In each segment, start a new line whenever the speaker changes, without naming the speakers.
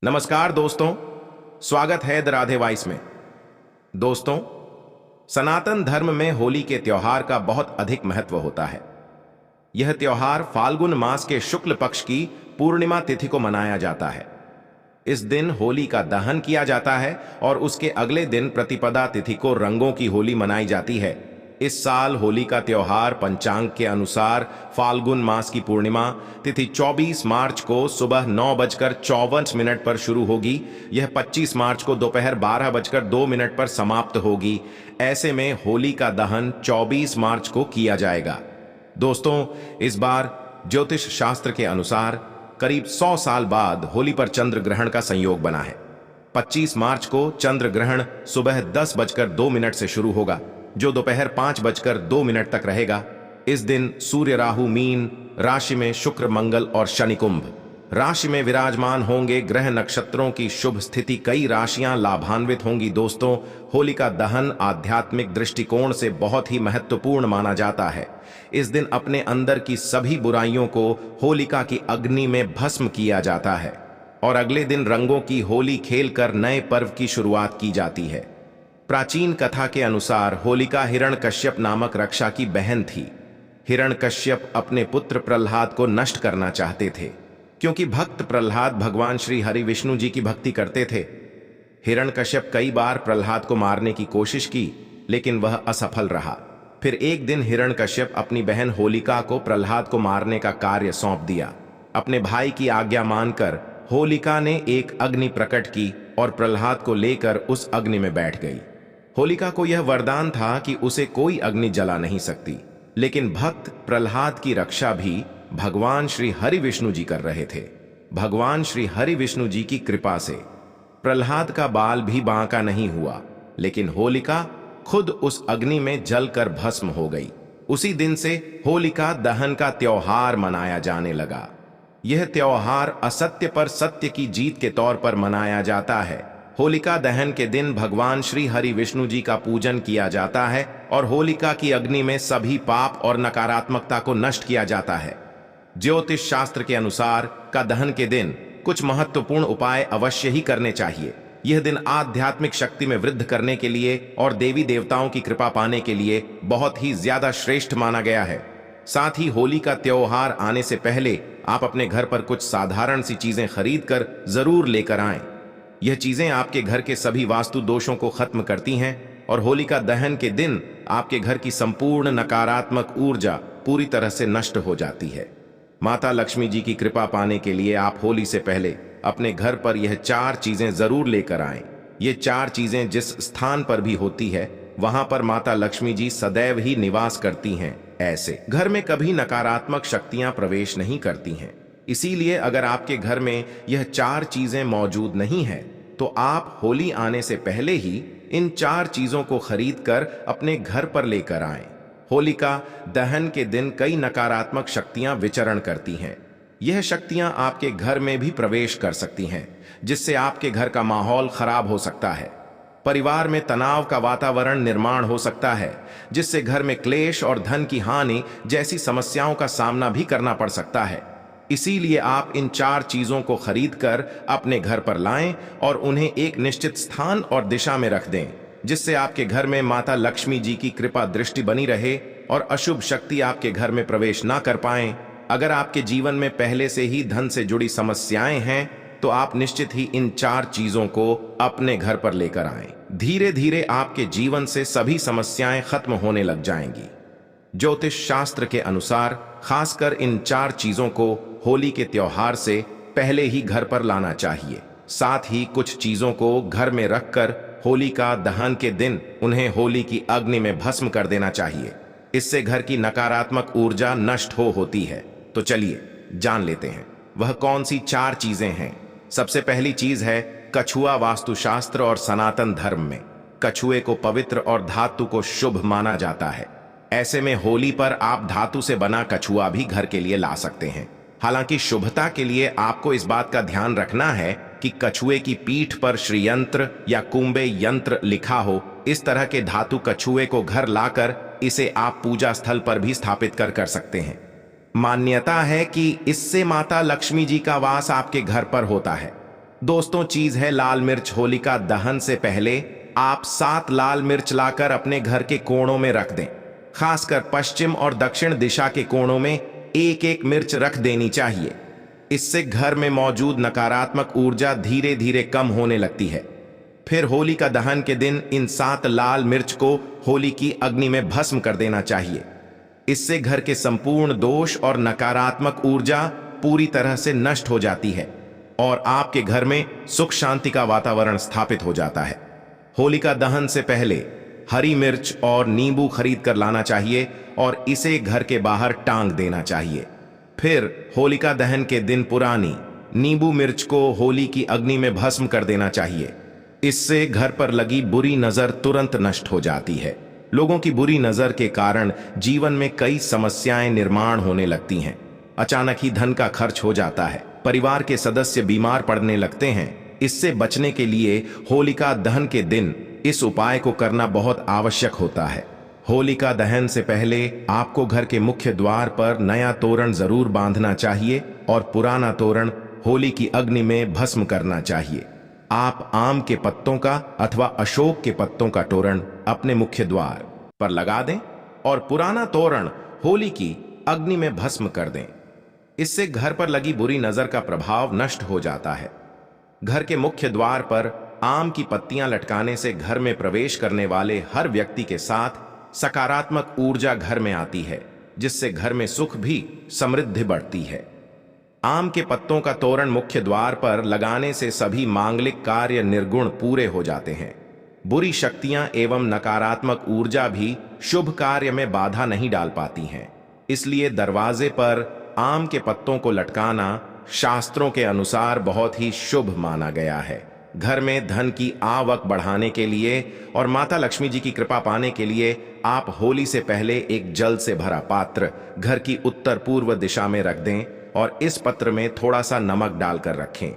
नमस्कार दोस्तों, स्वागत है द राधे वॉइस में। दोस्तों, सनातन धर्म में होली के त्योहार का बहुत अधिक महत्व होता है। यह त्योहार फाल्गुन मास के शुक्ल पक्ष की पूर्णिमा तिथि को मनाया जाता है। इस दिन होली का दहन किया जाता है और उसके अगले दिन प्रतिपदा तिथि को रंगों की होली मनाई जाती है। इस साल होली का त्योहार पंचांग के अनुसार फाल्गुन मास की पूर्णिमा तिथि 24 मार्च को सुबह 9:54 पर शुरू होगी। यह 25 मार्च को दोपहर 12:02 पर समाप्त होगी। ऐसे में होली का दहन 24 मार्च को किया जाएगा। दोस्तों, इस बार ज्योतिष शास्त्र के अनुसार करीब 100 साल बाद होली पर चंद्र ग्रहण का संयोग बना है। 25 मार्च को चंद्र ग्रहण सुबह 10:02 से शुरू होगा, जो दोपहर 5:02 तक रहेगा। इस दिन सूर्य राहु मीन राशि में, शुक्र मंगल और शनि कुंभ राशि में विराजमान होंगे। ग्रह नक्षत्रों की शुभ स्थिति, कई राशियां लाभान्वित होंगी। दोस्तों, होली का दहन आध्यात्मिक दृष्टिकोण से बहुत ही महत्वपूर्ण माना जाता है। इस दिन अपने अंदर की सभी बुराइयों को होलिका की अग्नि में भस्म किया जाता है और अगले दिन रंगों की होली खेलकर नए पर्व की शुरुआत की जाती है। प्राचीन कथा के अनुसार होलिका हिरण्यकश्यप नामक रक्षा की बहन थी। हिरण्यकश्यप अपने पुत्र प्रहलाद को नष्ट करना चाहते थे, क्योंकि भक्त प्रहलाद भगवान श्री हरि विष्णु जी की भक्ति करते थे। हिरण्यकश्यप कई बार प्रहलाद को मारने की कोशिश की, लेकिन वह असफल रहा। फिर एक दिन हिरण्यकश्यप अपनी बहन होलिका को प्रहलाद को मारने का कार्य सौंप दिया। अपने भाई की आज्ञा मानकर होलिका ने एक अग्नि प्रकट की और प्रहलाद को लेकर उस अग्नि में बैठ गई। होलिका को यह वरदान था कि उसे कोई अग्नि जला नहीं सकती, लेकिन भक्त प्रहलाद की रक्षा भी भगवान श्री हरि विष्णु जी कर रहे थे। भगवान श्री हरि विष्णु जी की कृपा से प्रहलाद का बाल भी बांका नहीं हुआ, लेकिन होलिका खुद उस अग्नि में जलकर भस्म हो गई। उसी दिन से होलिका दहन का त्योहार मनाया जाने लगा। यह त्योहार असत्य पर सत्य की जीत के तौर पर मनाया जाता है। होलिका दहन के दिन भगवान श्री हरि विष्णु जी का पूजन किया जाता है और होलिका की अग्नि में सभी पाप और नकारात्मकता को नष्ट किया जाता है। ज्योतिष शास्त्र के अनुसार का दहन के दिन कुछ महत्वपूर्ण उपाय अवश्य ही करने चाहिए। यह दिन आध्यात्मिक शक्ति में वृद्धि करने के लिए और देवी देवताओं की कृपा पाने के लिए बहुत ही ज्यादा श्रेष्ठ माना गया है। साथ ही होली का त्योहार आने से पहले आप अपने घर पर कुछ साधारण सी चीजें खरीद कर जरूर लेकर आएं। यह चीजें आपके घर के सभी वास्तु दोषों को खत्म करती हैं और होलिका दहन के दिन आपके घर की संपूर्ण नकारात्मक ऊर्जा पूरी तरह से नष्ट हो जाती है। माता लक्ष्मी जी की कृपा पाने के लिए आप होली से पहले अपने घर पर यह 4 चीजें जरूर लेकर आएं। ये 4 चीजें जिस स्थान पर भी होती है, वहां पर माता लक्ष्मी जी सदैव ही निवास करती हैं। ऐसे घर में कभी नकारात्मक शक्तियां प्रवेश नहीं करती हैं। इसीलिए अगर आपके घर में यह 4 चीजें मौजूद नहीं है, तो आप होली आने से पहले ही इन 4 चीजों को खरीद कर अपने घर पर लेकर आएं। होलिका दहन के दिन कई नकारात्मक शक्तियां विचरण करती हैं। यह शक्तियां आपके घर में भी प्रवेश कर सकती हैं, जिससे आपके घर का माहौल खराब हो सकता है। परिवार में तनाव का वातावरण निर्माण हो सकता है, जिससे घर में क्लेश और धन की हानि जैसी समस्याओं का सामना भी करना पड़ सकता है। इसीलिए आप इन 4 चीजों को खरीद कर अपने घर पर लाएं और उन्हें एक निश्चित स्थान और दिशा में रख दें, जिससे आपके घर में माता लक्ष्मी जी की कृपा दृष्टि बनी रहे और अशुभ शक्ति आपके घर में प्रवेश ना कर पाएं। अगर आपके जीवन में पहले से ही धन से जुड़ी समस्याएं हैं, तो आप निश्चित ही इन 4 चीजों को अपने घर पर लेकर आएं। धीरे धीरे आपके जीवन से सभी समस्याएं खत्म होने लग जाएंगी। ज्योतिष शास्त्र के अनुसार खासकर इन 4 चीजों को होली के त्योहार से पहले ही घर पर लाना चाहिए। साथ ही कुछ चीजों को घर में रखकर होलिका दहन के दिन उन्हें होली की अग्नि में भस्म कर देना चाहिए। इससे घर की नकारात्मक ऊर्जा नष्ट होती है। तो चलिए जान लेते हैं वह कौन सी 4 चीजें हैं। सबसे पहली चीज है कछुआ। वास्तुशास्त्र और सनातन धर्म में कछुए को पवित्र और धातु को शुभ माना जाता है। ऐसे में होली पर आप धातु से बना कछुआ भी घर के लिए ला सकते हैं। हालांकि शुभता के लिए आपको इस बात का ध्यान रखना है कि कछुए की पीठ पर श्रीयंत्र या कुंभे यंत्र लिखा हो। इस तरह के धातु कछुए को घर लाकर इसे आप पूजा स्थल पर भी स्थापित कर सकते हैं। मान्यता है कि इससे माता लक्ष्मी जी का वास आपके घर पर होता है। दोस्तों, चीज है लाल मिर्च। होलिका दहन से पहले आप 7 लाल मिर्च लाकर अपने घर के कोनों में रख दें। खासकर पश्चिम और दक्षिण दिशा के कोनों में एक एक मिर्च रख देनी चाहिए। इससे घर में मौजूद नकारात्मक ऊर्जा धीरे धीरे कम होने लगती है। फिर होलिका दहन के दिन इन 7 लाल मिर्च को होली की अग्नि में भस्म कर देना चाहिए। इससे घर के संपूर्ण दोष और नकारात्मक ऊर्जा पूरी तरह से नष्ट हो जाती है और आपके घर में सुख शांति का वातावरण स्थापित हो जाता है। होलिका दहन से पहले हरी मिर्च और नींबू खरीद कर लाना चाहिए और इसे घर के बाहर टांग देना चाहिए। फिर होलिका दहन के दिन पुरानी नींबू मिर्च को होली की अग्नि में भस्म कर देना चाहिए। इससे घर पर लगी बुरी नजर तुरंत नष्ट हो जाती है। लोगों की बुरी नजर के कारण जीवन में कई समस्याएं निर्माण होने लगती हैं। अचानक ही धन का खर्च हो जाता है, परिवार के सदस्य बीमार पड़ने लगते हैं। इससे बचने के लिए होलिका दहन के दिन इस उपाय को करना बहुत आवश्यक होता है। होलिका दहन से पहले आपको घर के मुख्य द्वार पर नया तोरण जरूर बांधना चाहिए और पुराना तोरण होली की अग्नि में भस्म करना चाहिए। आप आम के पत्तों का अथवा अशोक के पत्तों का तोरण अपने मुख्य द्वार पर लगा दें और पुराना तोरण होली की अग्नि में भस्म कर दें। इससे घर पर लगी बुरी नजर का प्रभाव नष्ट हो जाता है। घर के मुख्य द्वार पर आम की पत्तियां लटकाने से घर में प्रवेश करने वाले हर व्यक्ति के साथ सकारात्मक ऊर्जा घर में आती है, जिससे घर में सुख भी समृद्धि बढ़ती है। आम के पत्तों का तोरण मुख्य द्वार पर लगाने से सभी मांगलिक कार्य निर्गुण पूरे हो जाते हैं। बुरी शक्तियां एवं नकारात्मक ऊर्जा भी शुभ कार्य में बाधा नहीं डाल पाती हैं। इसलिए दरवाजे पर आम के पत्तों को लटकाना शास्त्रों के अनुसार बहुत ही शुभ माना गया है। घर में धन की आवक बढ़ाने के लिए और माता लक्ष्मी जी की कृपा पाने के लिए आप होली से पहले एक जल से भरा पात्र घर की उत्तर पूर्व दिशा में रख दें और इस पत्र में थोड़ा सा नमक डालकर रखें।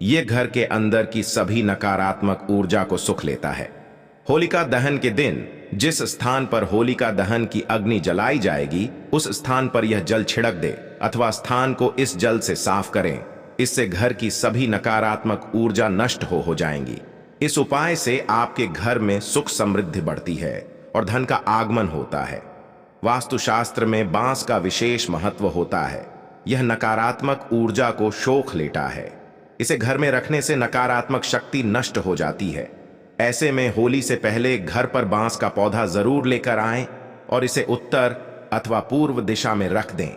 यह घर के अंदर की सभी नकारात्मक ऊर्जा को सुख लेता है। होलिका दहन के दिन जिस स्थान पर होलिका दहन की अग्नि जलाई जाएगी, उस स्थान पर यह जल छिड़क दे अथवा स्थान को इस जल से साफ करें। इससे घर की सभी नकारात्मक ऊर्जा नष्ट हो जाएंगी। इस उपाय से आपके घर में सुख समृद्धि बढ़ती है और धन का आगमन होता है। वास्तुशास्त्र में बांस का विशेष महत्व होता है। यह नकारात्मक ऊर्जा को सोख लेता है। इसे घर में रखने से नकारात्मक शक्ति नष्ट हो जाती है। ऐसे में होली से पहले घर पर बांस का पौधा जरूर लेकर आएं और इसे उत्तर अथवा पूर्व दिशा में रख दें।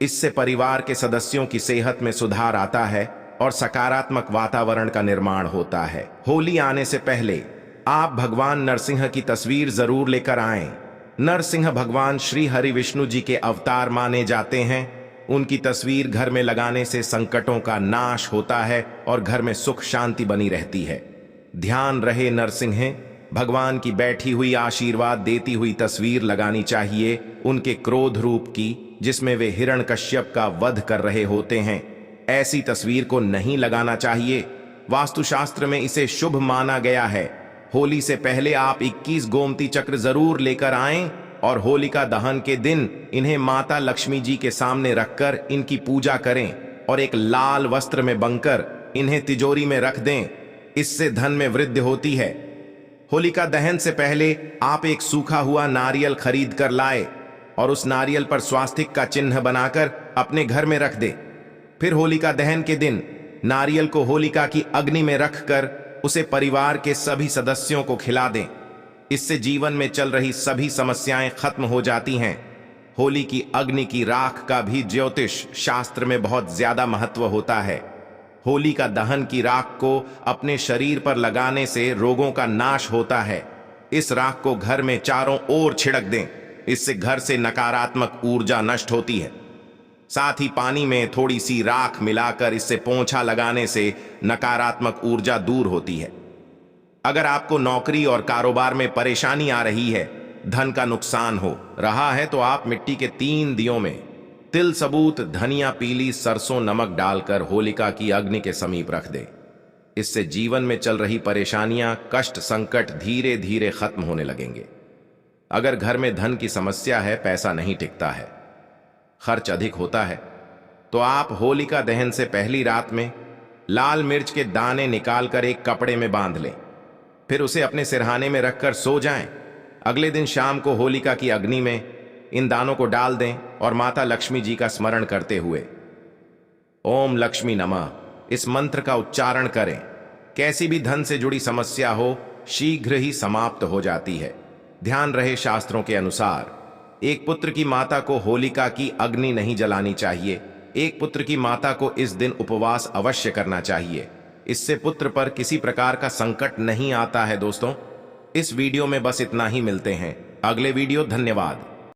इससे परिवार के सदस्यों की सेहत में सुधार आता है और सकारात्मक वातावरण का निर्माण होता है। होली आने से पहले आप भगवान नरसिंह की तस्वीर जरूर लेकर आएं। नरसिंह भगवान श्री हरि विष्णु जी के अवतार माने जाते हैं। उनकी तस्वीर घर में लगाने से संकटों का नाश होता है और घर में सुख शांति बनी रहती है। ध्यान रहे, नरसिंह भगवान की बैठी हुई आशीर्वाद देती हुई तस्वीर लगानी चाहिए उनके क्रोध रूप की, जिसमें वे हिरण्यकश्यप का वध कर रहे होते हैं। ऐसी तस्वीर को नहीं लगाना चाहिए। वास्तुशास्त्र में इसे शुभ माना गया है। होली से पहले आप 21 गोमती चक्र जरूर लेकर आएं और होलिका दहन के दिन इन्हें माता लक्ष्मी जी के सामने रखकर इनकी पूजा करें और एक लाल वस्त्र में बंधकर इन्हें तिजोरी में रख दें। इससे धन में वृद्धि होती है। होलिका दहन से पहले आप एक सूखा हुआ नारियल खरीद कर लाए और उस नारियल पर स्वास्तिक का चिन्ह बनाकर अपने घर में रख दे। फिर होलिका दहन के दिन नारियल को होलिका की अग्नि में रखकर उसे परिवार के सभी सदस्यों को खिला दें। इससे जीवन में चल रही सभी समस्याएं खत्म हो जाती हैं। होली की अग्नि की राख का भी ज्योतिष शास्त्र में बहुत ज्यादा महत्व होता है। होलिका दहन की राख को अपने शरीर पर लगाने से रोगों का नाश होता है। इस राख को घर में चारों ओर छिड़क दें। इससे घर से नकारात्मक ऊर्जा नष्ट होती है। साथ ही पानी में थोड़ी सी राख मिलाकर इससे पोंछा लगाने से नकारात्मक ऊर्जा दूर होती है। अगर आपको नौकरी और कारोबार में परेशानी आ रही है, धन का नुकसान हो रहा है, तो आप मिट्टी के 3 दियों में तिल, सबूत, धनिया, पीली सरसों, नमक डालकर होलिका की अग्नि के समीप रख दे। इससे जीवन में चल रही परेशानियां, कष्ट, संकट धीरे धीरे खत्म होने लगेंगे। अगर घर में धन की समस्या है, पैसा नहीं टिकता है, खर्च अधिक होता है, तो आप होलिका दहन से पहली रात में लाल मिर्च के दाने निकालकर एक कपड़े में बांध लें, फिर उसे अपने सिरहाने में रखकर सो जाएं। अगले दिन शाम को होलिका की अग्नि में इन दानों को डाल दें और माता लक्ष्मी जी का स्मरण करते हुए ओम लक्ष्मी नमः इस मंत्र का उच्चारण करें। कैसी भी धन से जुड़ी समस्या हो, शीघ्र ही समाप्त हो जाती है। ध्यान रहे, शास्त्रों के अनुसार एक पुत्र की माता को होलिका की अग्नि नहीं जलानी चाहिए। एक पुत्र की माता को इस दिन उपवास अवश्य करना चाहिए। इससे पुत्र पर किसी प्रकार का संकट नहीं आता है। दोस्तों, इस वीडियो में बस इतना ही। मिलते हैं अगले वीडियो। धन्यवाद।